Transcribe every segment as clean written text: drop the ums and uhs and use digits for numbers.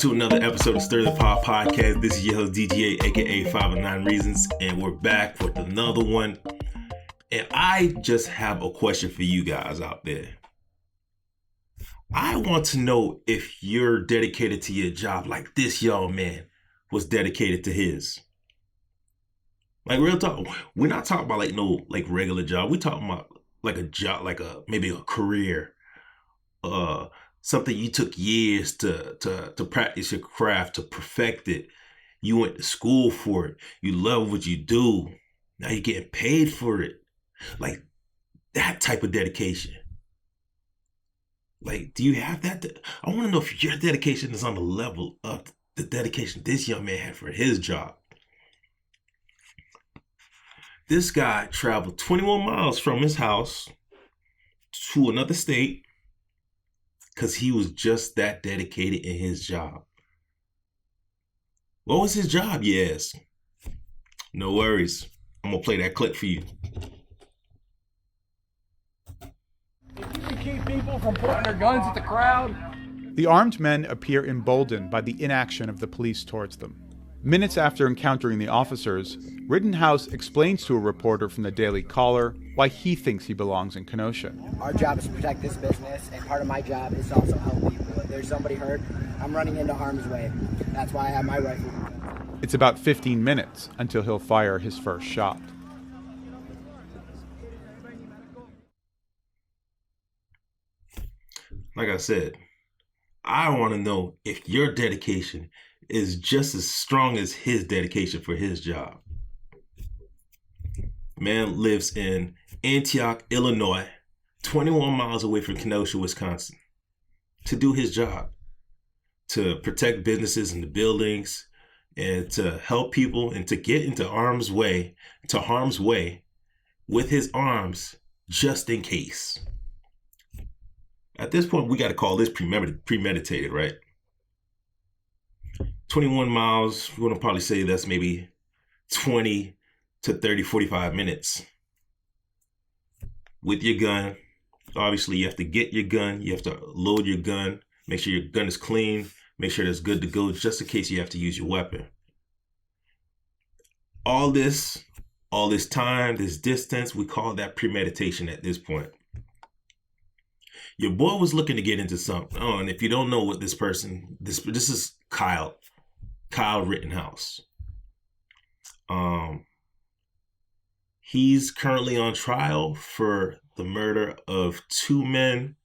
to another episode of Stir the Pot Podcast. This is your host, DGA, aka 509 Reasons, and we're back with another one. And I just have a question for you guys out there. I want to know if you're dedicated to your job like this young man was dedicated to his. Like real talk, we're not talking about like regular job. We're talking about like a job, like maybe a career, something you took years to practice your craft, to perfect it. You went to school for it. You love what you do. Now you're getting paid for it. Like that type of dedication. Like, do you have that? I want to know if your dedication is on the level of the dedication this young man had for his job. This guy traveled 21 miles from his house to another state because he was just that dedicated in his job. What was his job, you ask? No worries. I'm going to play that clip for you. If you can keep people from pointing their guns at the crowd. The armed men appear emboldened by the inaction of the police towards them. Minutes after encountering the officers, Rittenhouse explains to a reporter from the Daily Caller why he thinks he belongs in Kenosha. Our job is to protect this business, and part of my job is to also help people. If there's somebody hurt, I'm running into harm's way. That's why I have my rifle. It's about 15 minutes until he'll fire his first shot. Like I said, I want to know if your dedication is just as strong as his dedication for his job. Man lives in Antioch, Illinois, 21 miles away from Kenosha, Wisconsin, to do his job, to protect businesses and the buildings, and to help people and to get into harm's way with his arms just in case. At this point, we got to call this premeditated, right? 21 miles, we're going to probably say that's maybe 20 to 30, 45 minutes with your gun. Obviously, you have to get your gun. You have to load your gun. Make sure your gun is clean. Make sure it's good to go just in case you have to use your weapon. All this time, this distance, we call that premeditation at this point. Your boy was looking to get into something. Oh, and if you don't know what this is Kyle Rittenhouse. He's currently on trial for the murder of two men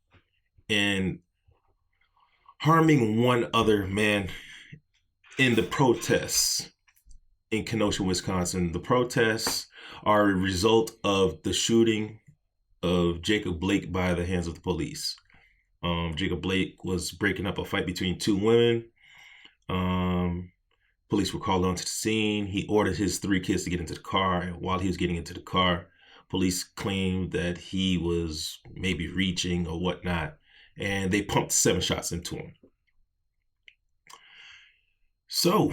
and harming one other man in the protests in Kenosha, Wisconsin. The protests are a result of the shooting of Jacob Blake by the hands of the police. Jacob Blake was breaking up a fight between two women. Police were called onto the scene. He ordered his three kids to get into the car. And while he was getting into the car, police claimed that he was maybe reaching or whatnot. And they pumped 7 shots into him. So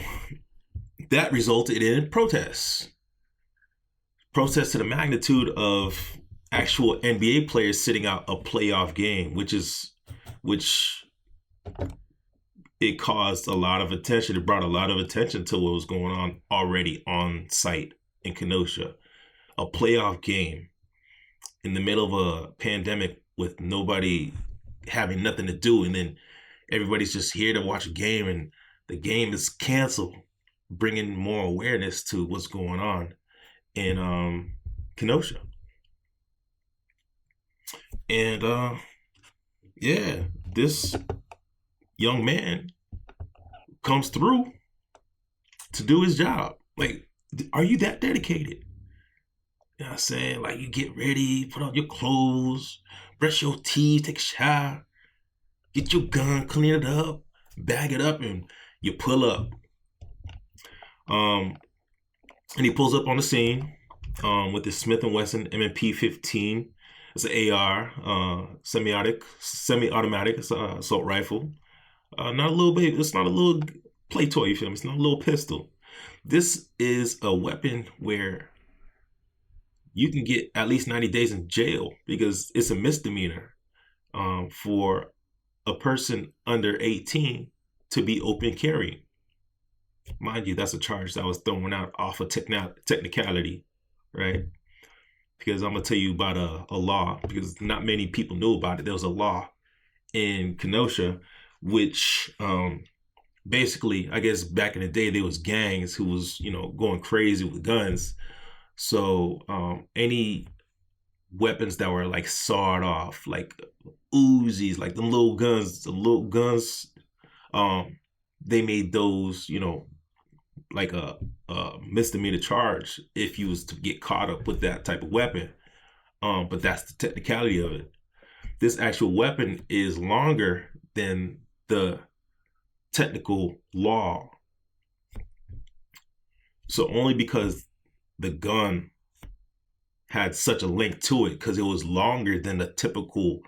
that resulted in protests. Protests to the magnitude of actual NBA players sitting out a playoff game, which it caused a lot of attention. It brought a lot of attention to what was going on already on site in Kenosha. A playoff game in the middle of a pandemic with nobody having nothing to do. And then everybody's just here to watch a game and the game is canceled, bringing more awareness to what's going on in Kenosha. And this young man comes through to do his job. Like, are you that dedicated? You know what I'm saying? Like, you get ready, put on your clothes, brush your teeth, take a shower, get your gun, clean it up, bag it up, and you pull up. And he pulls up on the scene with his Smith & Wesson M&P 15. It's an AR, semi-automatic assault rifle. Not a little baby. It's not a little play toy. You feel me? It's not a little pistol. This is a weapon where you can get at least 90 days in jail because it's a misdemeanor for a person under 18 to be open carrying. Mind you, that's a charge that was thrown out off of technicality, right? Because I'm going to tell you about a law, because not many people knew about it. There was a law in Kenosha, which basically, I guess back in the day, there was gangs who was, going crazy with guns. So any weapons that were like sawed off, like Uzis, like the little guns, they made those, like a misdemeanor charge if you was to get caught up with that type of weapon. But that's the technicality of it. This actual weapon is longer than the technical law. So only because the gun had such a length to it, because it was longer than the typical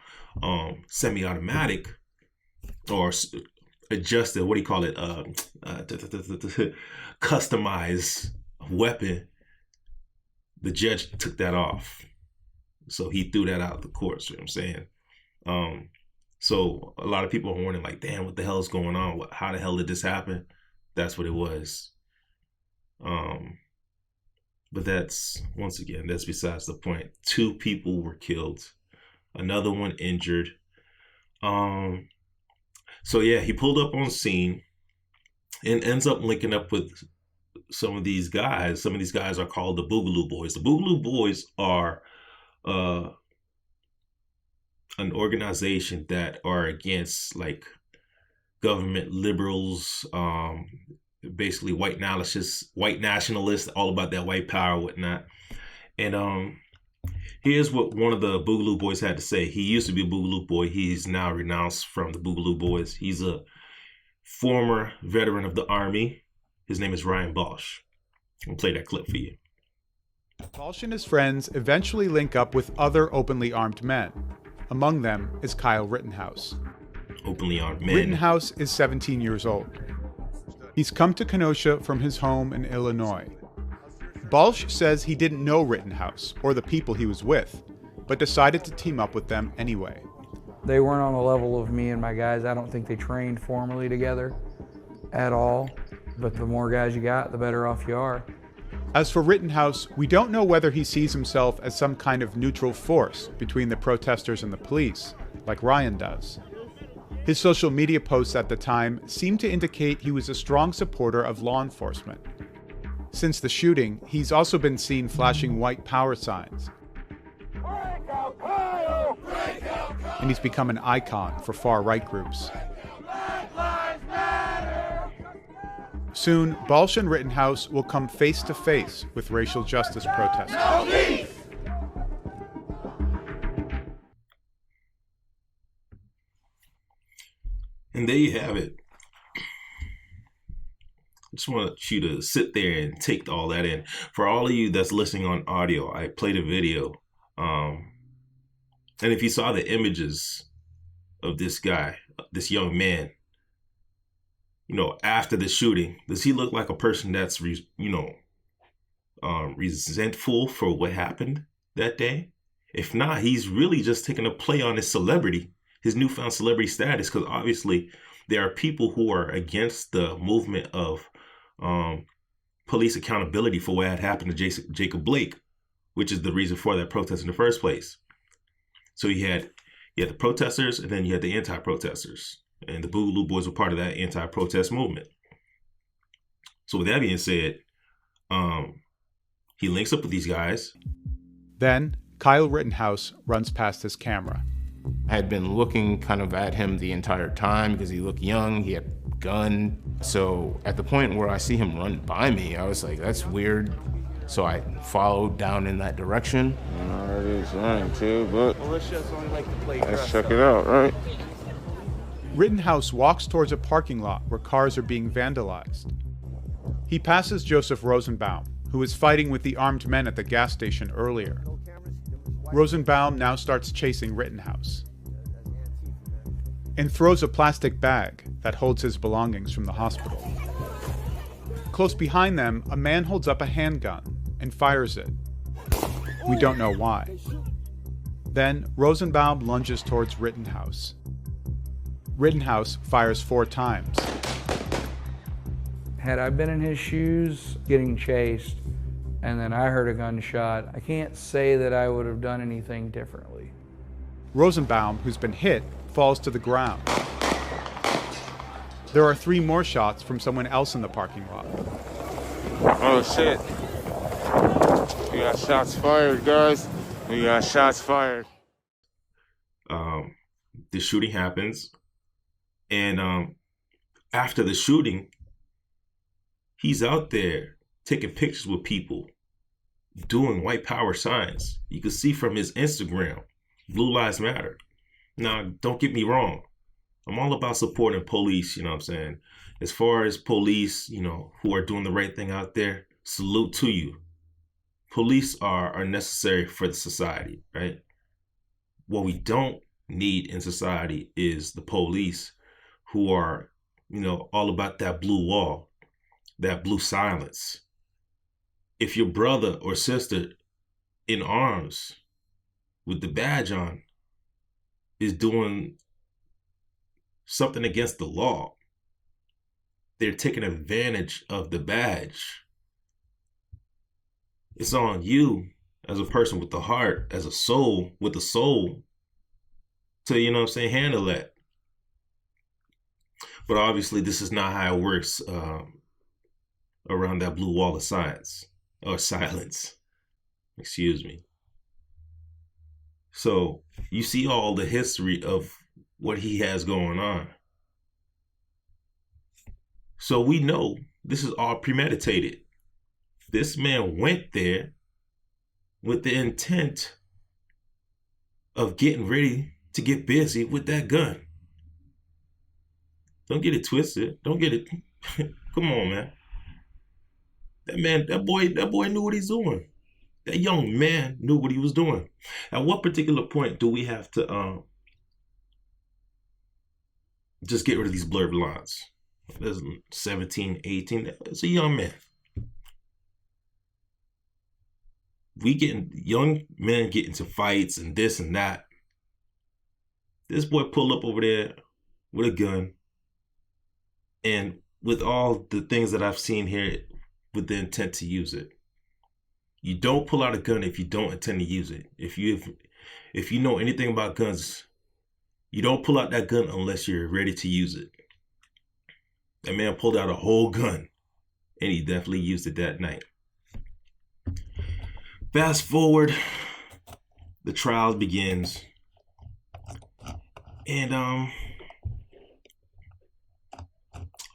semi-automatic or adjusted, what do you call it, customized weapon, the judge took that off. So he threw that out of the court, you know what I'm saying? So a lot of people are wondering, like, damn, what the hell is going on? How the hell did this happen? That's what it was. But that's, once again, that's besides the point. 2 people were killed, another one injured. So yeah, he pulled up on scene and ends up linking up with some of these guys. Some of these guys are called the Boogaloo Boys. The Boogaloo Boys are an organization that are against like government liberals, basically white nationalists, all about that white power, whatnot. And here's what one of the Boogaloo Boys had to say. He used to be a Boogaloo Boy. He's now renounced from the Boogaloo Boys. He's a former veteran of the Army. His name is Ryan Balch. I'll play that clip for you. Balch and his friends eventually link up with other openly armed men. Among them is Kyle Rittenhouse. Openly armed men. Rittenhouse is 17 years old. He's come to Kenosha from his home in Illinois. Balch says he didn't know Rittenhouse or the people he was with, but decided to team up with them anyway. They weren't on the level of me and my guys. I don't think they trained formally together at all. But the more guys you got, the better off you are. As for Rittenhouse, we don't know whether he sees himself as some kind of neutral force between the protesters and the police, like Ryan does. His social media posts at the time seemed to indicate he was a strong supporter of law enforcement. Since the shooting, he's also been seen flashing white power signs. Break out Kyle! Break out Kyle! And he's become an icon for far-right groups. Black Lives Matter! Soon, Balch and Rittenhouse will come face-to-face with racial justice protesters. No beef! And there you have it. I just want you to sit there and take all that in. For all of you that's listening on audio, I played a video. And if you saw the images of this guy, this young man, after the shooting, does he look like a person that's, resentful for what happened that day? If not, he's really just taking a play on his celebrity, his newfound celebrity status, because obviously there are people who are against the movement of police accountability for what had happened to Jacob Blake, which is the reason for that protest in the first place. So you had the protesters, and then you had the anti-protesters, and the Boogaloo Boys were part of that anti-protest movement. So with that being said, he links up with these guys. Then Kyle Rittenhouse runs past his camera. I had been looking kind of at him the entire time because he looked young, he had a gun. So at the point where I see him run by me, I was like, that's weird. So I followed down in that direction. Already he's running too, but Alicia's only like to play let's check it out, right? Rittenhouse walks towards a parking lot where cars are being vandalized. He passes Joseph Rosenbaum, who was fighting with the armed men at the gas station earlier. Rosenbaum now starts chasing Rittenhouse and throws a plastic bag that holds his belongings from the hospital. Close behind them, a man holds up a handgun and fires it. We don't know why. Then Rosenbaum lunges towards Rittenhouse. Rittenhouse fires 4 times, Had I been in his shoes getting chased and then I heard a gunshot, I can't say that I would have done anything differently. Rosenbaum, who's been hit, falls to the ground. There are 3 more shots from someone else in the parking lot. Oh shit. We got shots fired, guys. We got shots fired. The shooting happens, and after the shooting, he's out there taking pictures with people, doing white power signs. You can see from his Instagram, Blue Lives Matter. Now, don't get me wrong. I'm all about supporting police, you know what I'm saying? As far as police, you know, who are doing the right thing out there, salute to you. Police are necessary for the society, right? What we don't need in society is the police who are, you know, all about that blue wall, that blue silence. If your brother or sister in arms with the badge on is doing something against the law, they're taking advantage of the badge. It's on you as a person with the heart, as a soul, with a soul, to, you know what I'm saying, handle that. But obviously this is not how it works around that blue wall of science, or silence, excuse me. So you see all the history of what he has going on. So we know this is all premeditated. This man went there with the intent of getting ready to get busy with that gun. Don't get it twisted. Don't get it. Come on, man. That boy knew what he's doing. That young man knew what he was doing. At what particular point do we have to just get rid of these blurred lines? There's 17, 18. It's a young man. Young men get into fights and this and that. This boy pulled up over there with a gun, and with all the things that I've seen here, with the intent to use it. You don't pull out a gun if you don't intend to use it. If you know anything about guns, you don't pull out that gun unless you're ready to use it. That man pulled out a whole gun, and he definitely used it that night. Fast forward, the trial begins, and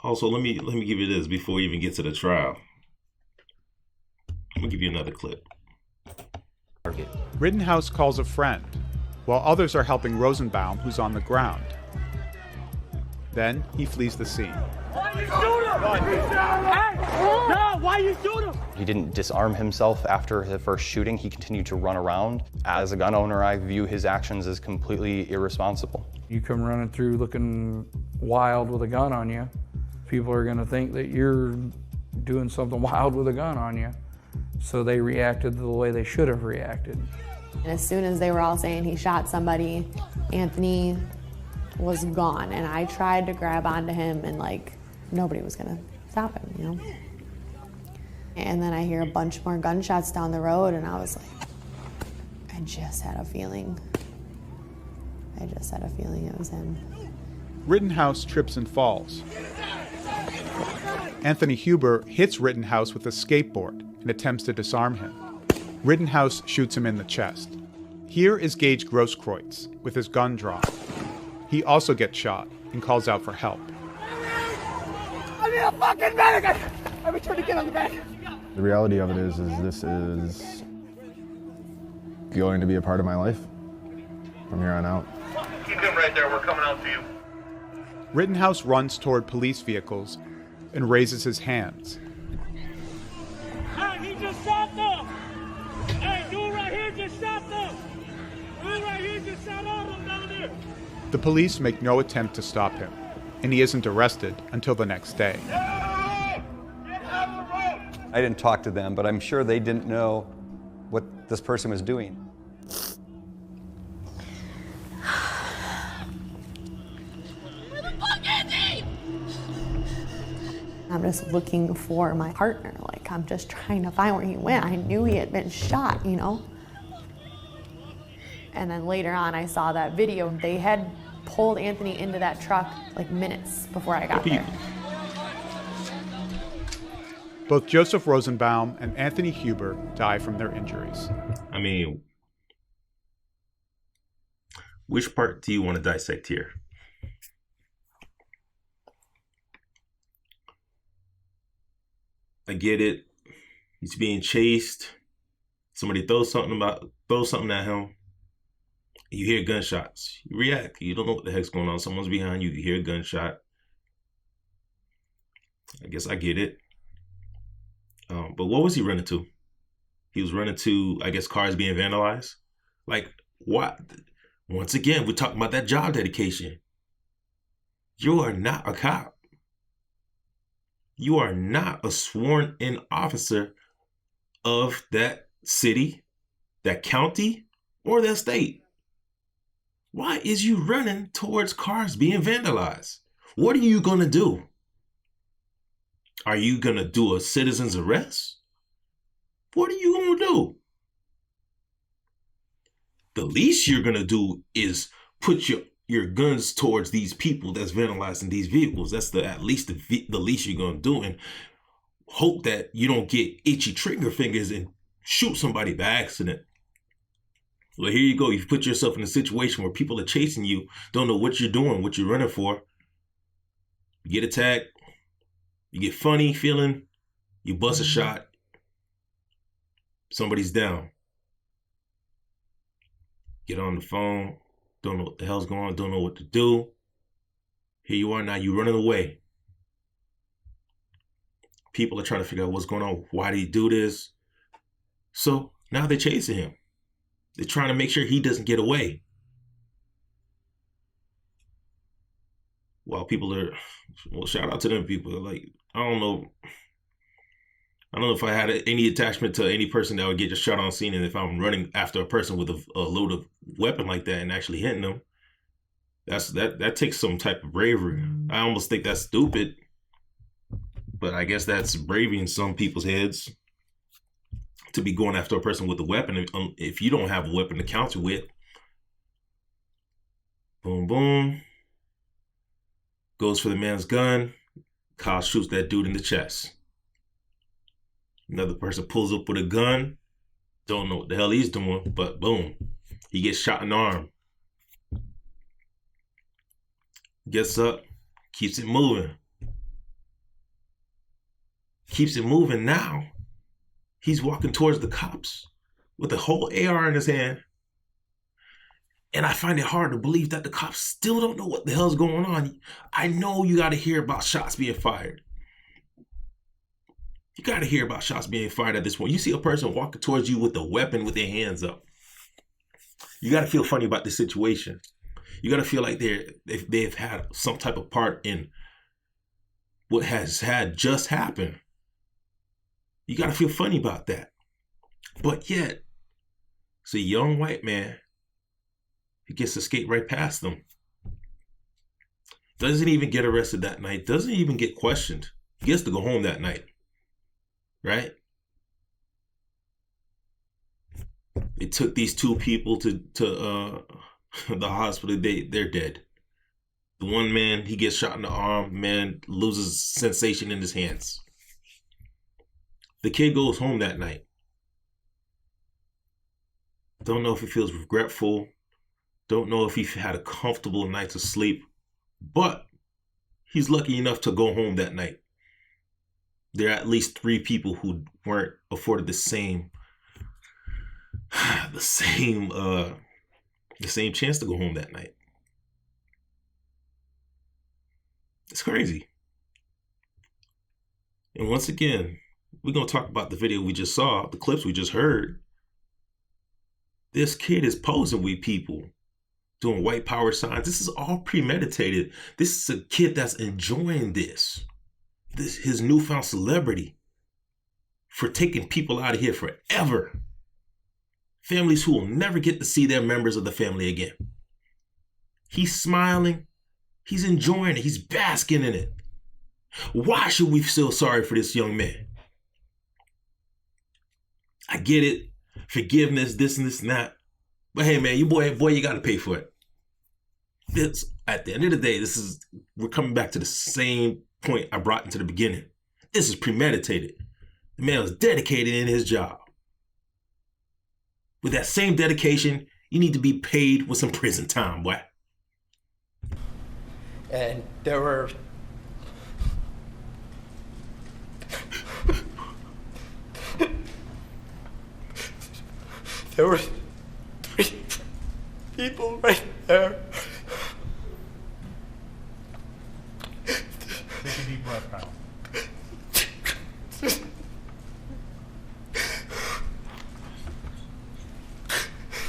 also let me give you this before we even get to the trial. I'm gonna give you another clip. Rittenhouse calls a friend, while others are helping Rosenbaum, who's on the ground. Then he flees the scene. Why you shoot him? Hey! No, why you shoot him? He didn't disarm himself after the first shooting. He continued to run around. As a gun owner, I view his actions as completely irresponsible. You come running through looking wild with a gun on you, people are gonna think that you're doing something wild with a gun on you. So they reacted the way they should have reacted. And as soon as they were all saying he shot somebody, Anthony was gone. And I tried to grab onto him, and like nobody was gonna stop him, you know? And then I hear a bunch more gunshots down the road, and I was like, I just had a feeling. It was him. Rittenhouse trips and falls. Anthony Huber hits Rittenhouse with a skateboard and attempts to disarm him. Rittenhouse shoots him in the chest. Here is Gage Grosskreutz with his gun drawn. He also gets shot and calls out for help. I need a fucking medic! I've been trying to get on the back. The reality of it is this is going to be a part of my life from here on out. Keep him right there, we're coming out to you. Rittenhouse runs toward police vehicles and raises his hands. Hey, he just shot them! Hey, dude right here just shot them! Dude right here just shot all of them down there! The police make no attempt to stop him, and he isn't arrested until the next day. I didn't talk to them, but I'm sure they didn't know what this person was doing. I'm just looking for my partner. Like, I'm just trying to find where he went. I knew he had been shot, you know? And then later on, I saw that video. They had pulled Anthony into that truck like minutes before I got there. Both Joseph Rosenbaum and Anthony Huber die from their injuries. I mean, which part do you want to dissect here? I get it. He's being chased. Somebody throws something at him. You hear gunshots. You react. You don't know what the heck's going on. Someone's behind you. You hear a gunshot. I guess I get it. But what was he running to? He was running to, I guess, cars being vandalized. Like, what? Once again, we're talking about that job dedication. You are not a cop. You are not a sworn-in officer of that city, that county, or that state. Why is you running towards cars being vandalized? What are you going to do? Are you going to do a citizen's arrest? What are you going to do? The least you're going to do is put your guns towards these people that's vandalizing these vehicles. That's at least the least you're going to do, and hope that you don't get itchy trigger fingers and shoot somebody by accident. Well, here you go. You've put yourself in a situation where people are chasing you, don't know what you're doing, what you're running for. You get attacked. You get funny feeling. You bust a shot. Somebody's down. Get on the phone. Don't know what the hell's going on. Don't know what to do. Here you are now. You're running away. People are trying to figure out what's going on. Why did he do this? So now they're chasing him. They're trying to make sure he doesn't get away. While people are, well, shout out to them people. Like, I don't know if I had any attachment to any person that would get just shot on scene, and if I'm running after a person with a loaded weapon like that and actually hitting them, that takes some type of bravery. I almost think that's stupid, but I guess that's bravery in some people's heads to be going after a person with a weapon if you don't have a weapon to counter with. Boom, boom. Goes for the man's gun. Kyle shoots that dude in the chest. Another person pulls up with a gun. Don't know what the hell he's doing, but boom. He gets shot in the arm. Gets up. Keeps it moving. Keeps it moving now. He's walking towards the cops with a whole AR in his hand. And I find it hard to believe that the cops still don't know what the hell's going on. I know you got to hear about shots being fired. You got to hear about shots being fired at this point. You see a person walking towards you with a weapon with their hands up. You got to feel funny about the situation. You got to feel like they've had some type of part in what has just happened. You got to feel funny about that. But yet, it's a young white man. He gets to skate right past them. Doesn't even get arrested that night. Doesn't even get questioned. He gets to go home that night. Right? They took these two people to the hospital. They're dead. The one man, he gets shot in the arm. Man loses sensation in his hands. The kid goes home that night. Don't know if he feels regretful. Don't know if he had a comfortable night of sleep. But he's lucky enough to go home that night. There are at least 3 people who weren't afforded the same chance to go home that night. It's crazy. And once again, we're going to talk about the video we just saw, the clips we just heard. This kid is posing with people, doing white power signs. This is all premeditated. This is a kid that's enjoying this his newfound celebrity for taking people out of here forever. Families who will never get to see their members of the family again. He's smiling. He's enjoying it. He's basking in it. Why should we feel sorry for this young man? I get it. Forgiveness, this and this and that. But hey, man, you got to pay for it. This, at the end of the day, we're coming back to the same point I brought into the beginning. This is premeditated. The man was dedicated in his job. With that same dedication, you need to be paid with some prison time, boy. And there were three people right there. Take a deep breath, pal.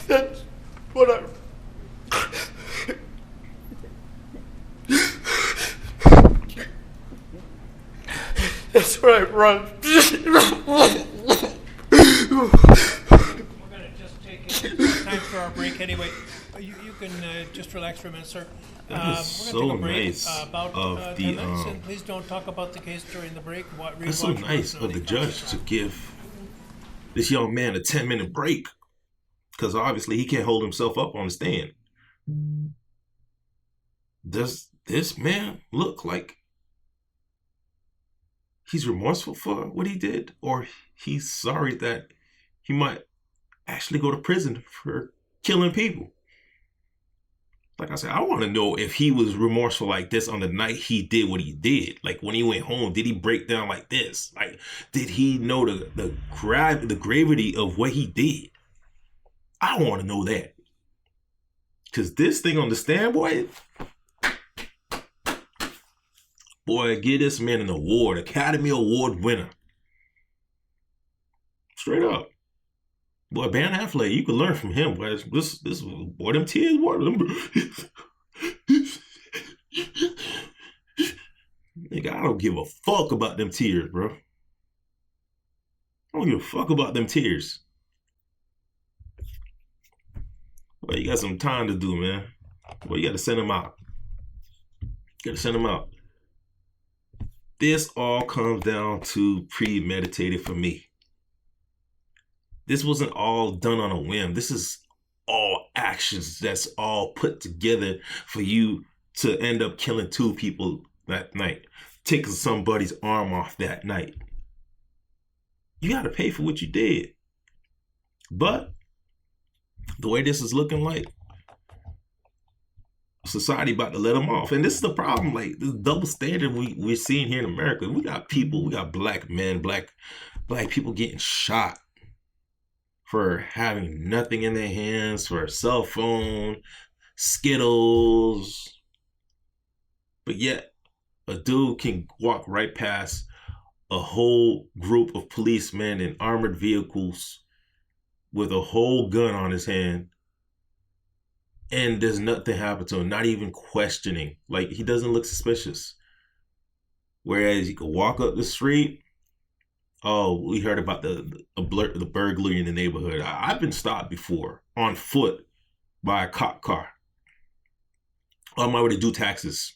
That's what I. That's what I run. We're going to just take time for our break anyway. You can just relax for a minute, sir. That is we're going to so take a break nice about of 10 the, minutes, and please don't talk about the case during the break. That's so nice of the judge to give this young man a 10-minute break, because obviously he can't hold himself up on the stand. Does this man look like he's remorseful for what he did, or he's sorry that he might actually go to prison for killing people? Like I said, I want to know if he was remorseful like this on the night he did what he did. Like when he went home, did he break down like this? Like, did he know the gravity of what he did? I want to know that. Because this thing on the stand, boy, give this man an award, Academy Award winner. Straight up. Boy, Ben Affleck, you can learn from him. Boy, boy, them tears, boy. Nigga, I don't give a fuck about them tears, bro. I don't give a fuck about them tears. Well, you got some time to do, man. Well, you got to send them out. This all comes down to premeditated for me. This wasn't all done on a whim. This is all actions that's all put together for you to end up killing 2 people that night, taking somebody's arm off that night. You got to pay for what you did. But the way this is looking like, society about to let them off. And this is the problem, like this double standard we're seeing here in America. We got black men, black people getting shot for having nothing in their hands, for a cell phone, Skittles. But yet, a dude can walk right past a whole group of policemen in armored vehicles with a whole gun on his hand, and there's nothing happen to him, not even questioning. Like, he doesn't look suspicious. Whereas you could walk up the street, oh, we heard about the burglary in the neighborhood. I've been stopped before on foot by a cop car on my way to do taxes.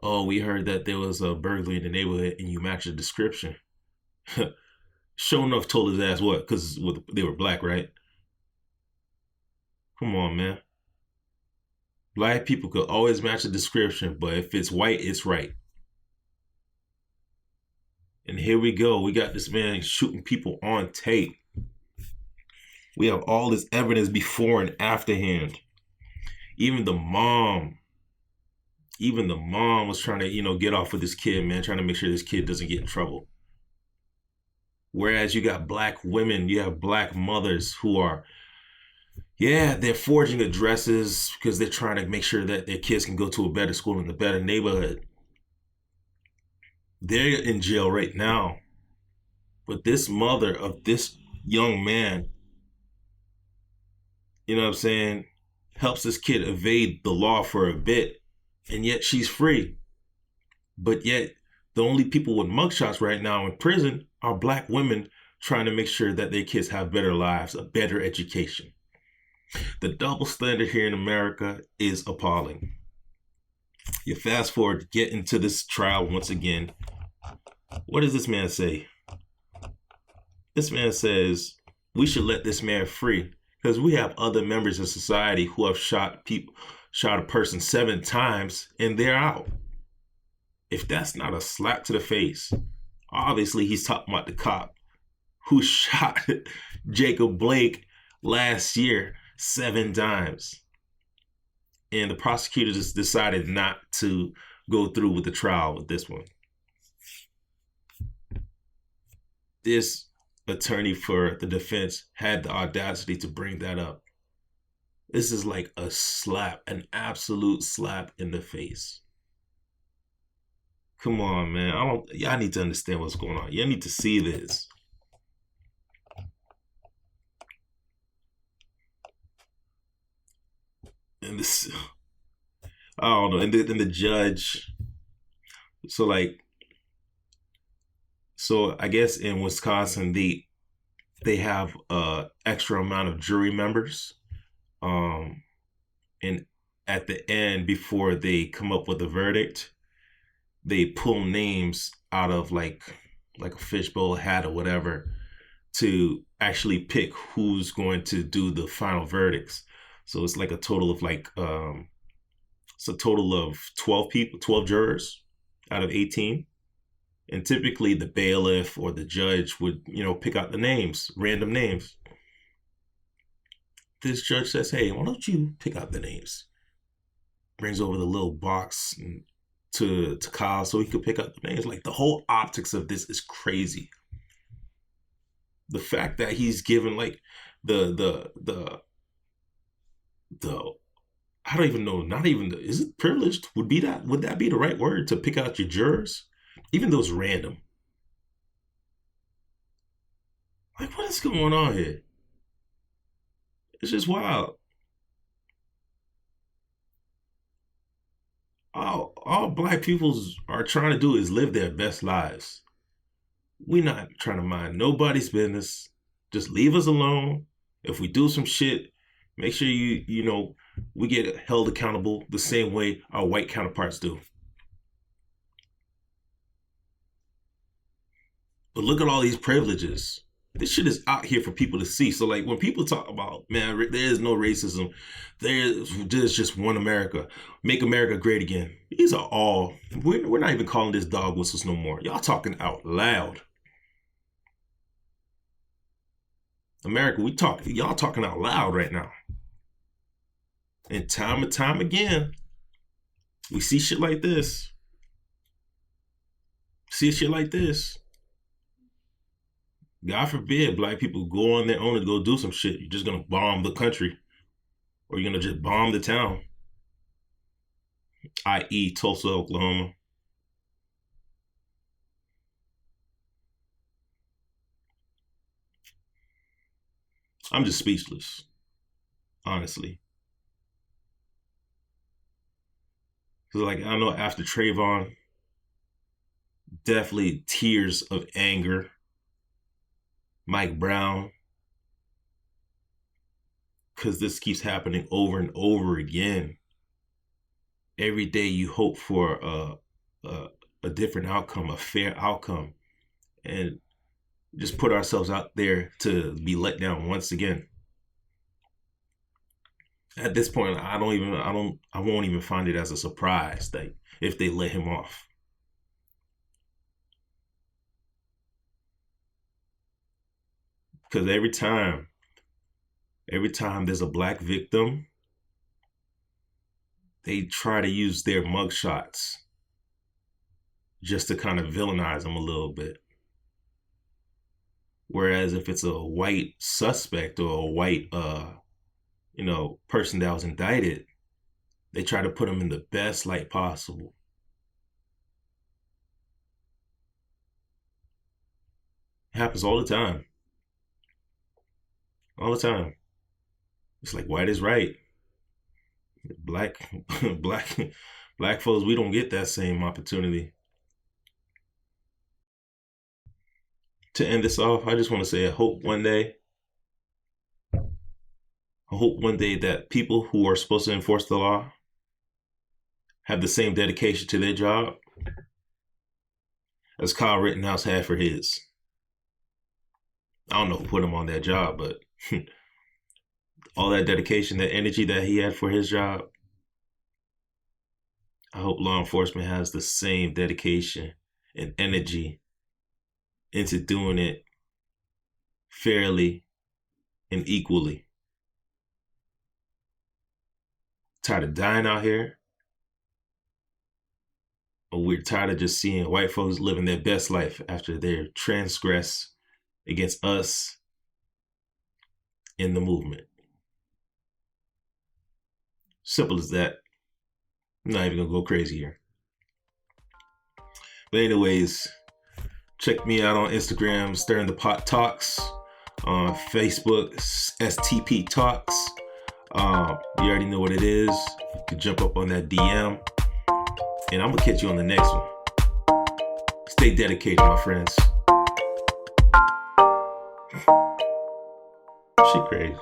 Oh, we heard that there was a burglary in the neighborhood and you matched the description. Sure enough told his ass what? Because they were black, right? Come on, man. Black people could always match the description, but if it's white, it's right. And here we go. We got this man shooting people on tape. We have all this evidence before and afterhand. Even the mom was trying to, get off with this kid, man, trying to make sure this kid doesn't get in trouble. Whereas you got black women, you have black mothers who are, they're forging addresses because they're trying to make sure that their kids can go to a better school in a better neighborhood. They're in jail right now. But this mother of this young man, you know what I'm saying, helps this kid evade the law for a bit, and yet she's free. But yet, the only people with mugshots right now in prison are black women trying to make sure that their kids have better lives, a better education. The double standard here in America is appalling. You fast forward, get into this trial once again. What does this man say? This man says we should let this man free because we have other members of society who have shot a person 7 times and they're out. If that's not a slap to the face, obviously he's talking about the cop who shot Jacob Blake last year 7 times. And the prosecutor just decided not to go through with the trial with this one. This attorney for the defense had the audacity to bring that up. This is like a slap, an absolute slap in the face. Come on, man. Y'all need to understand what's going on. You need to see this. And this, I don't know. And the judge, so I guess in Wisconsin, they have extra amount of jury members. And at the end, before they come up with a verdict, they pull names out of like a fishbowl hat or whatever to actually pick who's going to do the final verdicts. So it's like a total of it's a total of 12 people, 12 jurors out of 18. And typically the bailiff or the judge would, pick out the names, random names. This judge says, hey, why don't you pick out the names? Brings over the little box to Kyle so he could pick out the names. Like, the whole optics of this is crazy. The fact that he's given like the I don't even know, not even is it privileged? Would that be the right word to pick out your jurors? Even though it's random. Like, what is going on here? It's just wild. All black people are trying to do is live their best lives. We're not trying to mind nobody's business. Just leave us alone. If we do some shit, make sure we get held accountable the same way our white counterparts do. But look at all these privileges. This shit is out here for people to see. So like when people talk about, man, there is no racism. There's just one America. Make America great again. These are all, we're not even calling this dog whistles no more. Y'all talking out loud. America, y'all talking out loud right now. And time again, we see shit like this. God forbid black people go on their own and go do some shit. You're just gonna bomb the country. Or you're gonna just bomb the town. i.e. Tulsa, Oklahoma. I'm just speechless, honestly. Because like, I know after Trayvon, definitely tears of anger. Mike Brown, because this keeps happening over and over again. Every day you hope for a different outcome, a fair outcome, and just put ourselves out there to be let down once again. At this point, I won't even find it as a surprise that if they let him off. Because every time there's a black victim, they try to use their mugshots just to kind of villainize them a little bit. Whereas if it's a white suspect or a white, person that was indicted, they try to put them in the best light possible. It happens all the time. All the time. It's like white is right. Black folks, we don't get that same opportunity. To end this off, I just want to say I hope one day that people who are supposed to enforce the law have the same dedication to their job as Kyle Rittenhouse had for his. I don't know who put him on that job, but all that dedication, that energy that he had for his job, I hope law enforcement has the same dedication and energy into doing it fairly and equally. Tired of dying out here? Or we're tired of just seeing white folks living their best life after they transgress against us in the movement. Simple as that. I'm not even gonna go crazy here. But anyways, check me out on Instagram, Stirring the Pot Talks. On Facebook, STP Talks. You already know what it is. You can jump up on that DM. And I'm gonna catch you on the next one. Stay dedicated, my friends. She crazy.